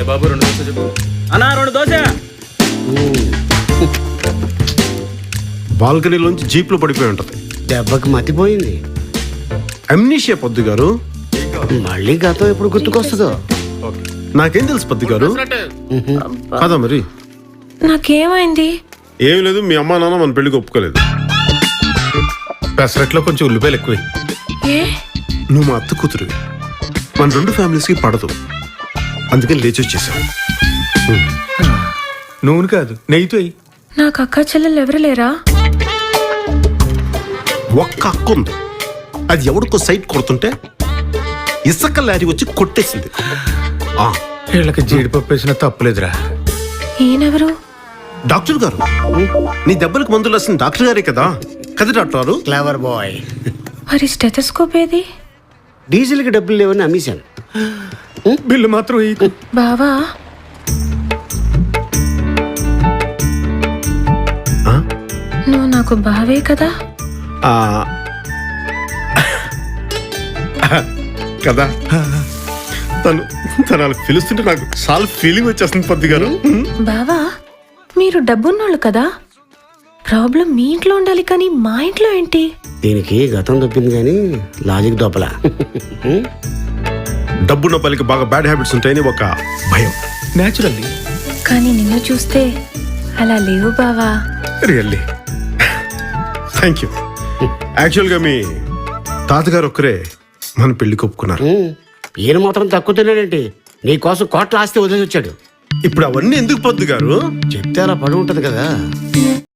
బాబు 2 దోశ చెప్పు అన్నా 2 దోశ. బాల్కనీలోంచి జీప్లో పడిపోయి ఉంటది. దెబ్బకి మతిపోయింది. అమ్నీషియా పొద్దు గారు. మళ్ళీ గతం ఎప్పుడు గుర్తుకొస్తుందో. నాకేం తెలుసు పొద్దు గారు కదా. మరి నాకేమైంది? ఏం లేదు, మీ అమ్మా నాన్న మన పెళ్లికి ఒప్పుకోలేదు. పెసరట్లో కొంచెం ఉల్లిపాయలు ఎక్కువ. ఏ నువ్వు మా అత్త కూతురు, మన 2 ఫ్యామిలీస్కి పడదు, అందుకని లేచి వచ్చేసాం. నూనె కాదు నెయ్యితో. నాకు అక్క చెల్లెలు ఎవరు లేరా? ఒక్క అక్క ఉంది, అది ఎవడికో సైట్ కొడుతుంటే ఇసుక లారీ వచ్చి కొట్టేసింది. వీళ్ళకి జీడిపప్పు వేసినా తప్పులేదురా. ఈయనెవరు? డాక్టర్ గారు, నీ దెబ్బలకు మందులు రాసిన డాక్టర్ గారే కదా. కదా డాక్టర్ గారు. Clever bye. మరి స్టెథోస్కోప్ ఏది? డీజిల్కి డబ్బులు లేవని అమ్మేశాను. బిల్లు మాత్రం బావా నువ్వు నాకు బావే కదా? కదా. తను అలా పిలుస్తుంటే నాకు చాలా ఫీలింగ్ వచ్చేస్తుంది పొద్దు గారు. బావా మీరు డబ్బున్నోళ్ళు కదా, ప్రాబ్లం మీ ఇంట్లో ఉండాలి కానీ మా ఇంట్లో ఏంటి? దీనికి గతం తప్పింది కానీ లాజిక్ దొప్పలా. డబ్బున్న పలికి బాగా బ్యాడ్ హ్యాబిట్స్ ఉంటాయని ఒక భయం. నేచురల్లీ. కానీ నిన్ను చూస్తే అలా లేవు బావా. Really thank you. యాక్చువల్గా మీ తాతగారు ఒక్కరే మన పెళ్లికి ఒప్పుకున్నారు. ఈయన మాత్రం తక్కువ తిన్నాడేంటి? నీకోసం కోట్ల ఆస్తి వదిలేసి వచ్చాడు. ఇప్పుడు అవన్నీ ఎందుకు పొద్దు గారు? చెప్తే అలా పడి ఉంటది కదా.